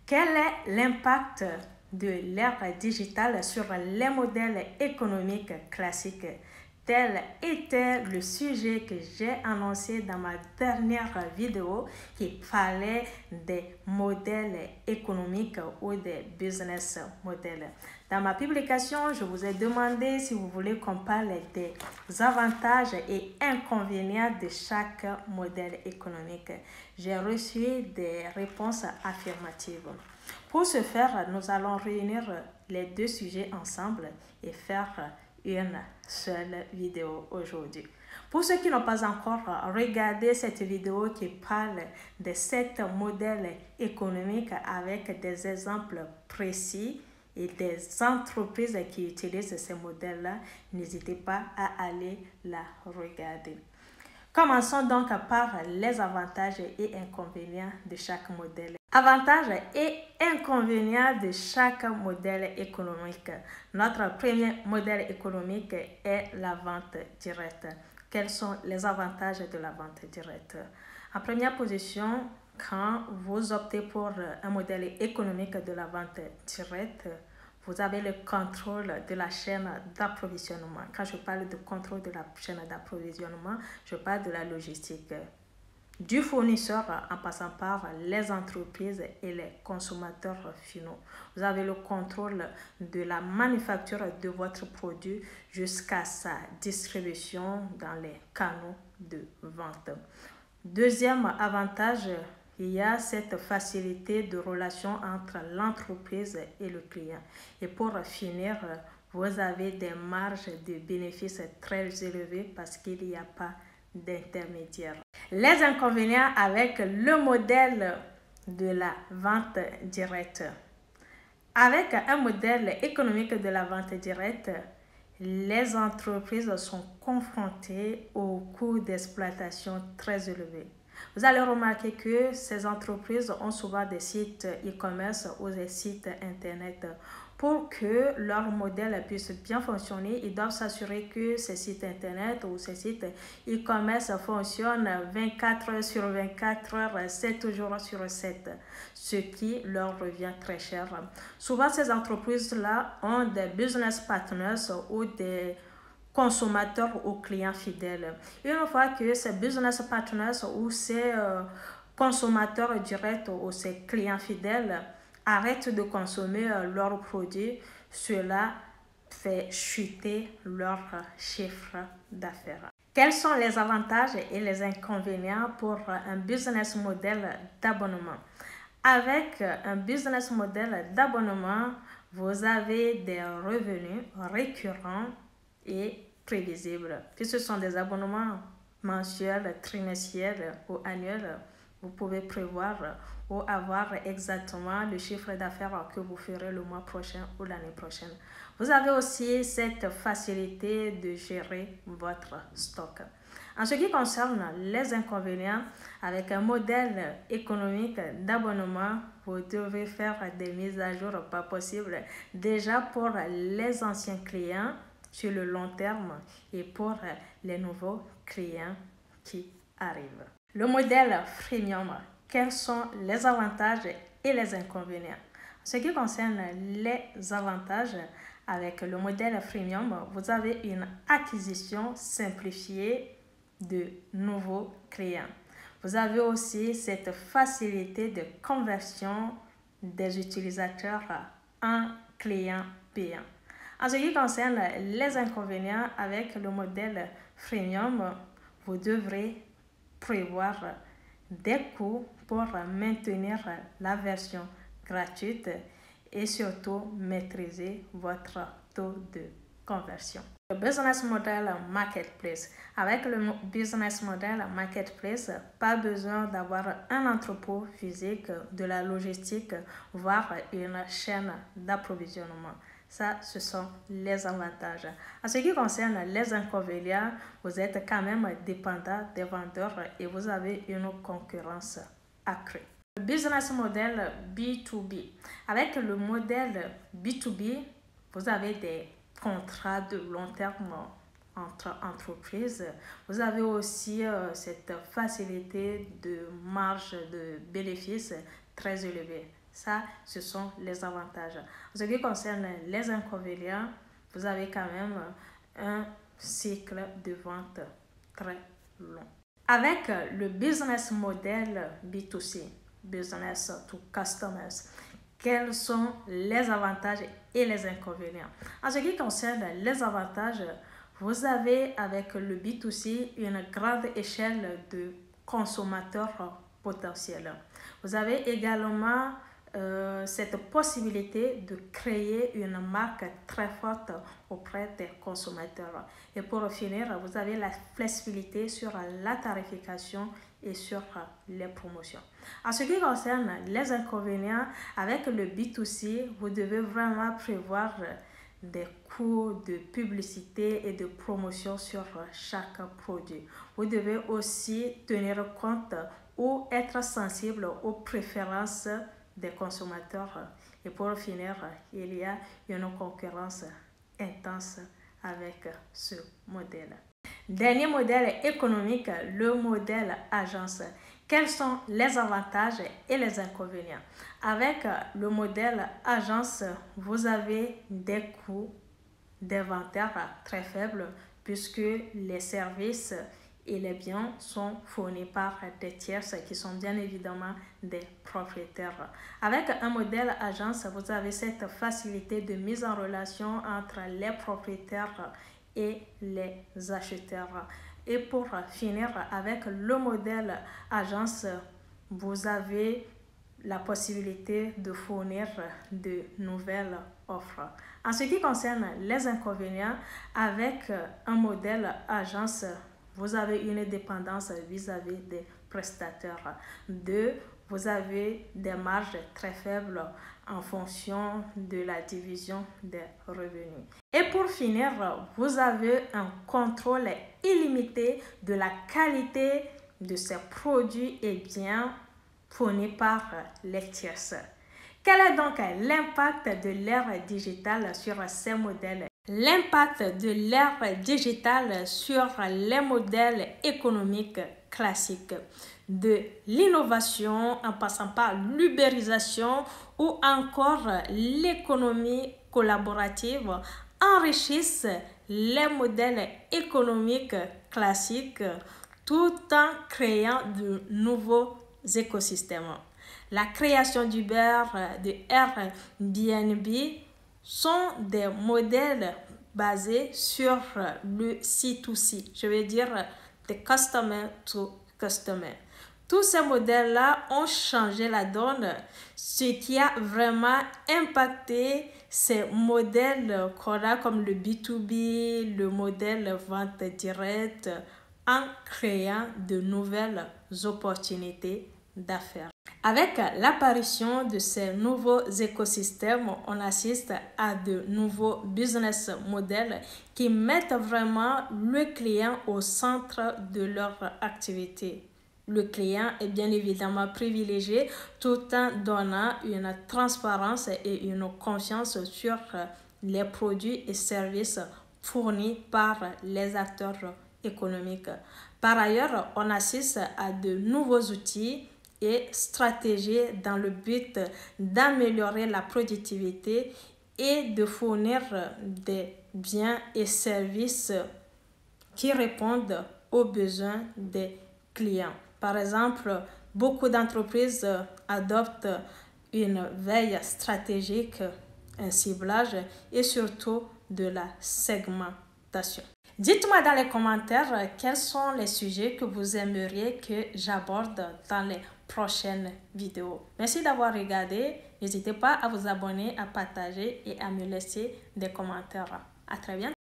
Quel est l'impact de l'ère digitale sur les modèles économiques classiques? Tel était le sujet que j'ai annoncé dans ma dernière vidéo qui parlait des modèles économiques ou des business models. Dans ma publication, je vous ai demandé si vous voulez qu'on parle des avantages et inconvénients de chaque modèle économique. J'ai reçu des réponses affirmatives. Pour ce faire, nous allons réunir les deux sujets ensemble et faire une seule vidéo aujourd'hui. Pour ceux qui n'ont pas encore regardé cette vidéo qui parle de 7 modèles économiques avec des exemples précis et des entreprises qui utilisent ces modèles-là, n'hésitez pas à aller la regarder. Commençons donc par les avantages et inconvénients de chaque modèle. Avantages et inconvénients de chaque modèle économique. Notre premier modèle économique est la vente directe. Quels sont les avantages de la vente directe? En première position, quand vous optez pour un modèle économique de la vente directe, vous avez le contrôle de la chaîne d'approvisionnement. Quand je parle de contrôle de la chaîne d'approvisionnement, je parle de la logistique. Du fournisseur en passant par les entreprises et les consommateurs finaux. Vous avez le contrôle de la manufacture de votre produit jusqu'à sa distribution dans les canaux de vente. Deuxième avantage, il y a cette facilité de relation entre l'entreprise et le client. Et pour finir, vous avez des marges de bénéfices très élevées parce qu'il n'y a pas d'intermédiaire. Les inconvénients avec le modèle de la vente directe. Avec un modèle économique de la vente directe, les entreprises sont confrontées aux coûts d'exploitation très élevés. Vous allez remarquer que ces entreprises ont souvent des sites e-commerce ou des sites internet. Pour que leur modèle puisse bien fonctionner, ils doivent s'assurer que ces sites internet ou ces sites e-commerce fonctionnent 24 heures sur 24 heures, 7 jours sur 7, ce qui leur revient très cher. Souvent, ces entreprises-là ont des business partners ou des consommateurs ou clients fidèles. Une fois que ces business partners ou ces consommateurs directs ou ces clients fidèles arrêtent de consommer leurs produits, cela fait chuter leur chiffre d'affaires. Quels sont les avantages et les inconvénients pour un business model d'abonnement? Avec un business model d'abonnement, vous avez des revenus récurrents et prévisibles. Puis ce sont des abonnements mensuels, trimestriels ou annuels. Vous pouvez prévoir ou avoir exactement le chiffre d'affaires que vous ferez le mois prochain ou l'année prochaine. Vous avez aussi cette facilité de gérer votre stock. En ce qui concerne les inconvénients, avec un modèle économique d'abonnement, vous devez faire des mises à jour pas possibles déjà pour les anciens clients sur le long terme et pour les nouveaux clients qui arrivent. Le modèle freemium, quels sont les avantages et les inconvénients? En ce qui concerne les avantages, avec le modèle freemium, vous avez une acquisition simplifiée de nouveaux clients. Vous avez aussi cette facilité de conversion des utilisateurs en clients payants. En ce qui concerne les inconvénients avec le modèle freemium, vous devrez prévoir des coûts pour maintenir la version gratuite et surtout maîtriser votre taux de conversion. Le business model marketplace. Avec le business model marketplace, pas besoin d'avoir un entrepôt physique, de la logistique, voire une chaîne d'approvisionnement. Ça, ce sont les avantages. En ce qui concerne les inconvénients, vous êtes quand même dépendant des vendeurs et vous avez une concurrence accrue. Le business model B2B. Avec le modèle B2B, vous avez des contrats de long terme entre entreprises. Vous avez aussi cette facilité de marge de bénéfice très élevé. Ça, ce sont les avantages. En ce qui concerne les inconvénients, vous avez quand même un cycle de vente très long. Avec le business model B2C, Business to Customers, quels sont les avantages et les inconvénients? En ce qui concerne les avantages, vous avez avec le B2C une grande échelle de consommateurs potentiels. Vous avez également cette possibilité de créer une marque très forte auprès des consommateurs. Et pour finir, vous avez la flexibilité sur la tarification et sur les promotions. En ce qui concerne les inconvénients, avec le B2C, vous devez vraiment prévoir des coûts de publicité et de promotion sur chaque produit. Vous devez aussi tenir compte ou être sensible aux préférences des consommateurs. Et pour finir, il y a une concurrence intense avec ce modèle. Dernier modèle économique, le modèle agence. Quels sont les avantages et les inconvénients? Avec le modèle agence, vous avez des coûts d'inventaire très faibles puisque les services et les biens sont fournis par des tierces qui sont bien évidemment des propriétaires. Avec un modèle agence, vous avez cette facilité de mise en relation entre les propriétaires et les acheteurs. Et pour finir, avec le modèle agence, vous avez la possibilité de fournir de nouvelles offres. En ce qui concerne les inconvénients, avec un modèle agence, vous avez une dépendance vis-à-vis des prestataires. 2, vous avez des marges très faibles en fonction de la division des revenus. Et pour finir, vous avez un contrôle illimité de la qualité de ces produits et biens fournis par les tierces. Quel est donc l'impact de l'ère digitale sur ces modèles? L'impact de l'ère digitale sur les modèles économiques classiques, de l'innovation en passant par l'ubérisation ou encore l'économie collaborative, enrichissent les modèles économiques classiques tout en créant de nouveaux écosystèmes. La création d'Uber, de Airbnb sont des modèles basés sur le C2C, je veux dire de customer to customer. Tous ces modèles-là ont changé la donne, ce qui a vraiment impacté ces modèles qu'on a comme le B2B, le modèle vente directe, en créant de nouvelles opportunités d'affaires. Avec l'apparition de ces nouveaux écosystèmes, on assiste à de nouveaux business models qui mettent vraiment le client au centre de leur activité. Le client est bien évidemment privilégié tout en donnant une transparence et une confiance sur les produits et services fournis par les acteurs économiques. Par ailleurs, on assiste à de nouveaux outils et stratégies dans le but d'améliorer la productivité et de fournir des biens et services qui répondent aux besoins des clients. Par exemple, beaucoup d'entreprises adoptent une veille stratégique, un ciblage et surtout de la segmentation. Dites-moi dans les commentaires quels sont les sujets que vous aimeriez que j'aborde dans les prochaines vidéos. Merci d'avoir regardé. N'hésitez pas à vous abonner, à partager et à me laisser des commentaires. À très bientôt.